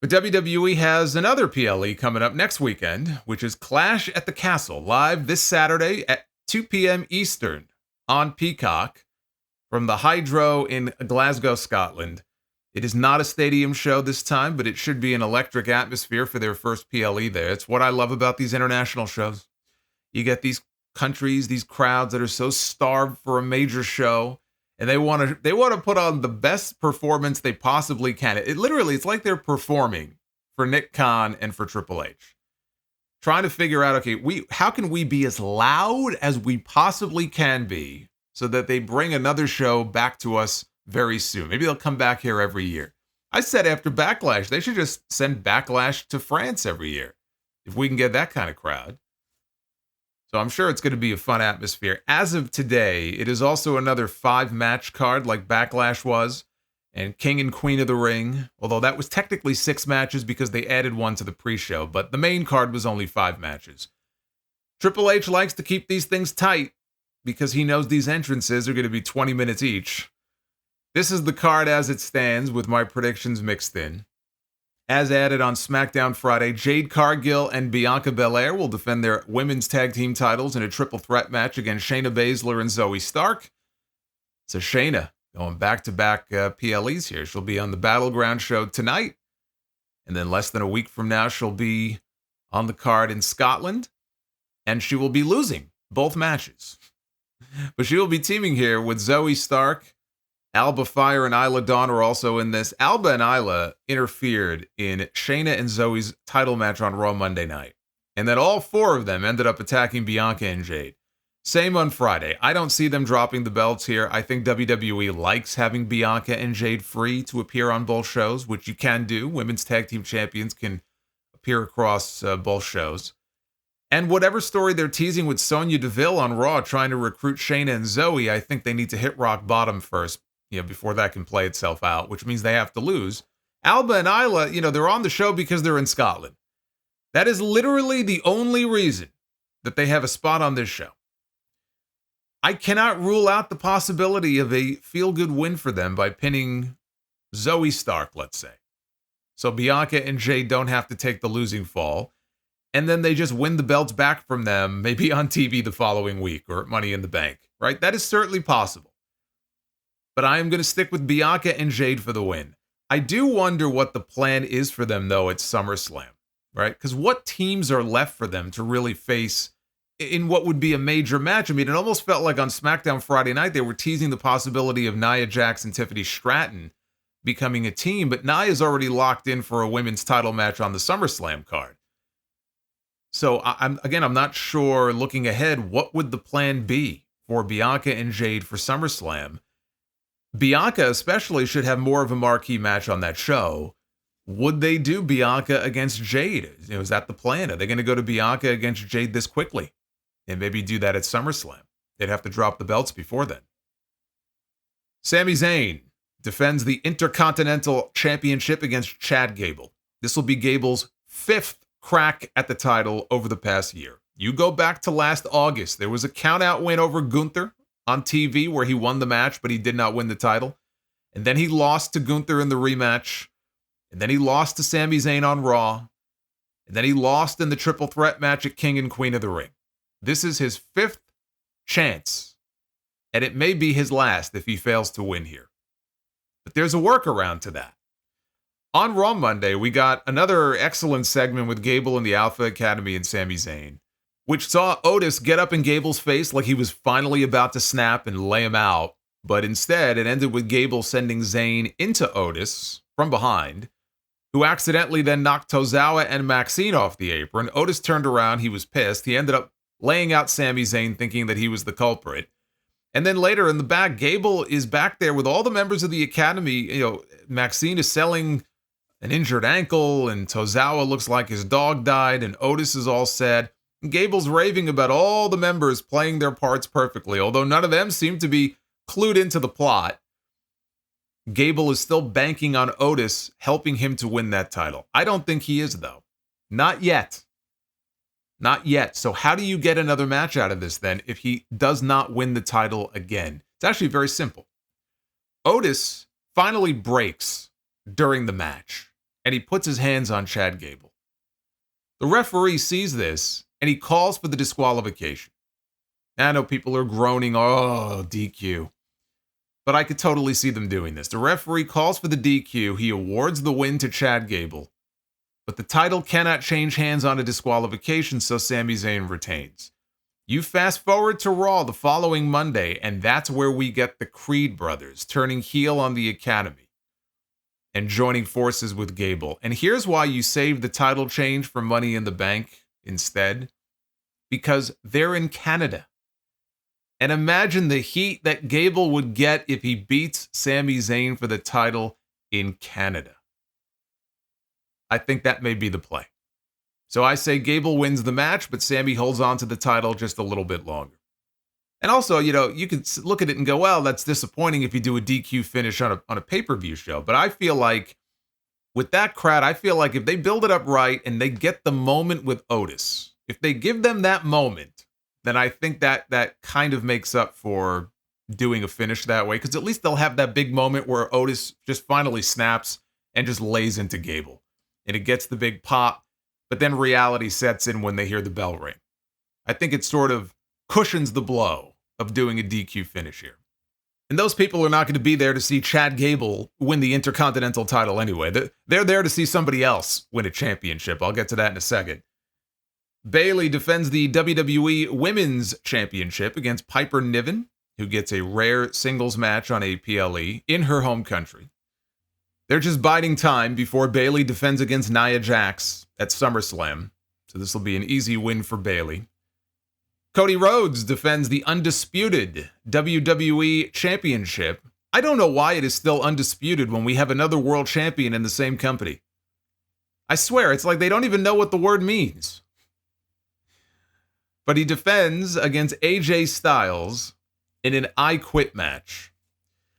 But WWE has another PLE coming up next weekend, which is Clash at the Castle, live this Saturday at 2 p.m. Eastern on Peacock from the Hydro in Glasgow, Scotland. It is not a stadium show this time, but it should be an electric atmosphere for their first PLE there. It's what I love about these international shows. You get these countries, these crowds that are so starved for a major show, and they want to put on the best performance they possibly can. It's like they're performing for Nick Khan and for Triple H. Trying to figure out, okay, how can we be as loud as we possibly can be so that they bring another show back to us very soon. Maybe they'll come back here every year. I said after Backlash, they should just send Backlash to France every year if we can get that kind of crowd. So I'm sure it's going to be a fun atmosphere. As of today, it is also another 5-match card like Backlash was, and King and Queen of the Ring, although that was technically 6 matches because they added one to the pre-show, but the main card was only 5 matches. Triple H likes to keep these things tight because he knows these entrances are going to be 20 minutes each. This is the card as it stands with my predictions mixed in. As added on SmackDown Friday, Jade Cargill and Bianca Belair will defend their women's tag team titles in a triple threat match against Shayna Baszler and Zoe Stark. So Shayna going back-to-back PLEs here. She'll be on the Battleground show tonight. And then less than a week from now, she'll be on the card in Scotland. And she will be losing both matches. But she will be teaming here with Zoe Stark. Alba Fire and Isla Dawn are also in this. Alba and Isla interfered in Shayna and Zoe's title match on Raw Monday night. And then all 4 of them ended up attacking Bianca and Jade. Same on Friday. I don't see them dropping the belts here. I think WWE likes having Bianca and Jade free to appear on both shows, which you can do. Women's tag team champions can appear across both shows. And whatever story they're teasing with Sonya Deville on Raw trying to recruit Shayna and Zoe, I think they need to hit rock bottom first, before that can play itself out, which means they have to lose. Alba and Isla, they're on the show because they're in Scotland. That is literally the only reason that they have a spot on this show. I cannot rule out the possibility of a feel-good win for them by pinning Zoe Stark, let's say. So Bianca and Jade don't have to take the losing fall. And then they just win the belts back from them, maybe on TV the following week or at Money in the Bank, right? That is certainly possible. But I am going to stick with Bianca and Jade for the win. I do wonder what the plan is for them, though, at SummerSlam, right? Because what teams are left for them to really face in what would be a major match? I mean, it almost felt like on SmackDown Friday night, they were teasing the possibility of Nia Jax and Tiffany Stratton becoming a team, but Nia's already locked in for a women's title match on the SummerSlam card. So I'm not sure looking ahead, what would the plan be for Bianca and Jade for SummerSlam? Bianca especially should have more of a marquee match on that show. Would they do Bianca against Jade? Is that the plan? Are they going to go to Bianca against Jade this quickly? And maybe do that at SummerSlam. They'd have to drop the belts before then. Sami Zayn defends the Intercontinental Championship against Chad Gable. This will be Gable's 5th crack at the title over the past year. You go back to last August, there was a count-out win over Gunther on TV where he won the match, but he did not win the title. And then he lost to Gunther in the rematch. And then he lost to Sami Zayn on Raw. And then he lost in the triple threat match at King and Queen of the Ring. This is his 5th chance. And it may be his last if he fails to win here. But there's a workaround to that. On Raw Monday, we got another excellent segment with Gable and the Alpha Academy and Sami Zayn, which saw Otis get up in Gable's face like he was finally about to snap and lay him out. But instead, it ended with Gable sending Zayn into Otis from behind, who accidentally then knocked Tozawa and Maxine off the apron. Otis turned around. He was pissed. He ended up laying out Sami Zayn, thinking that he was the culprit. And then later in the back, Gable is back there with all the members of the Academy. Maxine is selling an injured ankle, and Tozawa looks like his dog died, and Otis is all sad. Gable's raving about all the members playing their parts perfectly, although none of them seem to be clued into the plot. Gable is still banking on Otis helping him to win that title. I don't think he is, though. Not yet. Not yet. So how do you get another match out of this, then, if he does not win the title again? It's actually very simple. Otis finally breaks during the match. and he puts his hands on Chad Gable. The referee sees this, and he calls for the disqualification. I know people are groaning, oh, DQ. But I could totally see them doing this. The referee calls for the DQ. He awards the win to Chad Gable. But the title cannot change hands on a disqualification, so Sami Zayn retains. You fast forward to Raw the following Monday, and that's where we get the Creed brothers turning heel on the Academy and joining forces with Gable. And here's why you save the title change for Money in the Bank instead. Because they're in Canada. And imagine the heat that Gable would get if he beats Sami Zayn for the title in Canada. I think that may be the play. So I say Gable wins the match, but Sami holds on to the title just a little bit longer. And also, you could look at it and go, well, that's disappointing if you do a DQ finish on a pay-per-view show. But I feel like with that crowd, I feel like if they build it up right and they get the moment with Otis, if they give them that moment, then I think that kind of makes up for doing a finish that way. Because at least they'll have that big moment where Otis just finally snaps and just lays into Gable. And it gets the big pop, but then reality sets in when they hear the bell ring. I think it sort of cushions the blow of doing a DQ finish here. And those people are not going to be there to see Chad Gable win the Intercontinental title anyway. They're there to see somebody else win a championship. I'll get to that in a second. Bayley defends the WWE Women's Championship against Piper Niven, who gets a rare singles match on a PLE in her home country. They're just biding time before Bayley defends against Nia Jax at SummerSlam, so this will be an easy win for Bayley. Cody Rhodes defends the undisputed WWE Championship. I don't know why it is still undisputed when we have another world champion in the same company. I swear, it's like they don't even know what the word means. But he defends against AJ Styles in an I Quit match.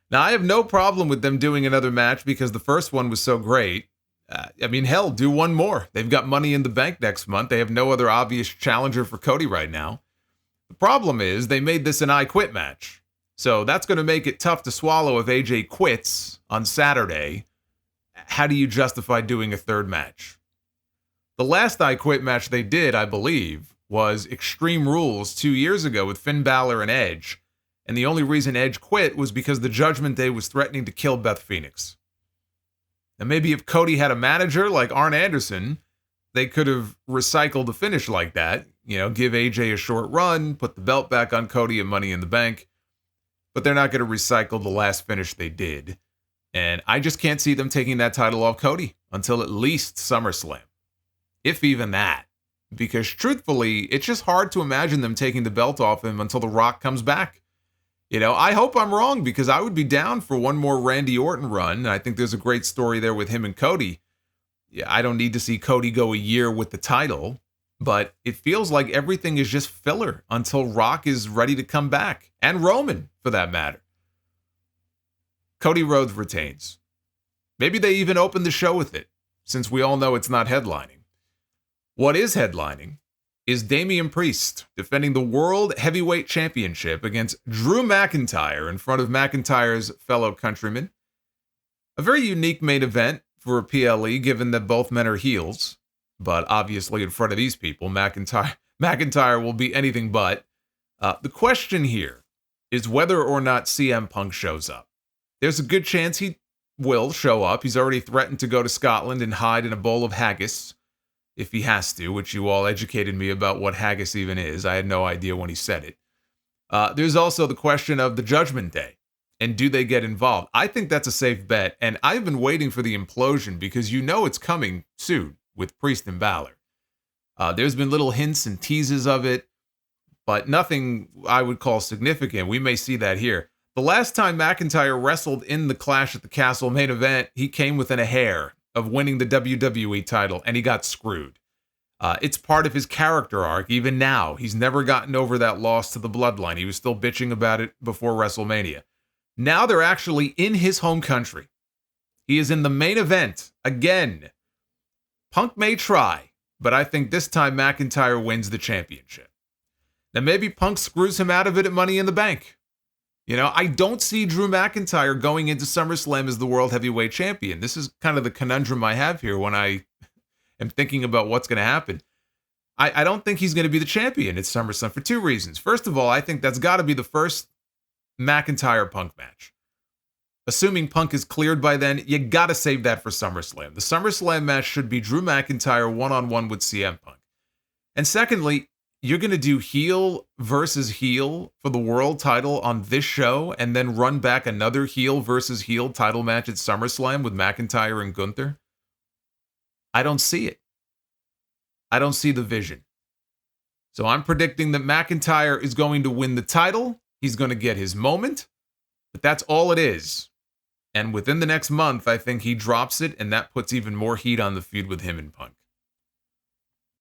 Now, I have no problem with them doing another match because the first one was so great. Hell, do one more. They've got Money in the Bank next month. They have no other obvious challenger for Cody right now. The problem is they made this an I Quit match. So that's going to make it tough to swallow if AJ quits on Saturday. How do you justify doing a third match? The last I Quit match they did, I believe, was Extreme Rules 2 years ago with Finn Balor and Edge. And the only reason Edge quit was because the Judgment Day was threatening to kill Beth Phoenix. Now, maybe if Cody had a manager like Arn Anderson, they could have recycled the finish like that. Give AJ a short run, put the belt back on Cody and Money in the Bank. But they're not going to recycle the last finish they did. And I just can't see them taking that title off Cody until at least SummerSlam. If even that. Because truthfully, it's just hard to imagine them taking the belt off him until The Rock comes back. I hope I'm wrong because I would be down for one more Randy Orton run. I think there's a great story there with him and Cody. Yeah, I don't need to see Cody go a year with the title, but it feels like everything is just filler until Rock is ready to come back. And Roman, for that matter. Cody Rhodes retains. Maybe they even open the show with it, since we all know it's not headlining. What is headlining is Damian Priest defending the World Heavyweight Championship against Drew McIntyre in front of McIntyre's fellow countrymen. A very unique main event for a PLE, given that both men are heels. But obviously in front of these people, McIntyre will be anything but. The question here is whether or not CM Punk shows up. There's a good chance he will show up. He's already threatened to go to Scotland and hide in a bowl of haggis. If he has to, which you all educated me about what haggis even is. I had no idea when he said it. There's also the question of the Judgment Day, and do they get involved? I think that's a safe bet, and I've been waiting for the implosion because it's coming soon with Priest and Balor. There's been little hints and teases of it, but nothing I would call significant. We may see that here. The last time McIntyre wrestled in the Clash at the Castle main event, he came within a hair of winning the WWE title, and he got screwed. It's part of his character arc. Even now, he's never gotten over that loss to the Bloodline. He was still bitching about it before WrestleMania. Now they're actually in his home country. He is in the main event again. Punk may try, but I think this time McIntyre wins the championship. Now maybe Punk screws him out of it at Money in the Bank. You know, I don't see Drew McIntyre going into SummerSlam as the World Heavyweight Champion. This is kind of the conundrum I have here when I am thinking about what's going to happen. I don't think he's going to be the champion at SummerSlam for two reasons. First of all, I think that's got to be the first McIntyre-Punk match. Assuming Punk is cleared by then, you got to save that for SummerSlam. The SummerSlam match should be Drew McIntyre one-on-one with CM Punk. And secondly, you're going to do heel versus heel for the world title on this show and then run back another heel versus heel title match at SummerSlam with McIntyre and Gunther? I don't see it. I don't see the vision. So I'm predicting that McIntyre is going to win the title. He's going to get his moment, but that's all it is. And within the next month, I think he drops it, and that puts even more heat on the feud with him and Punk.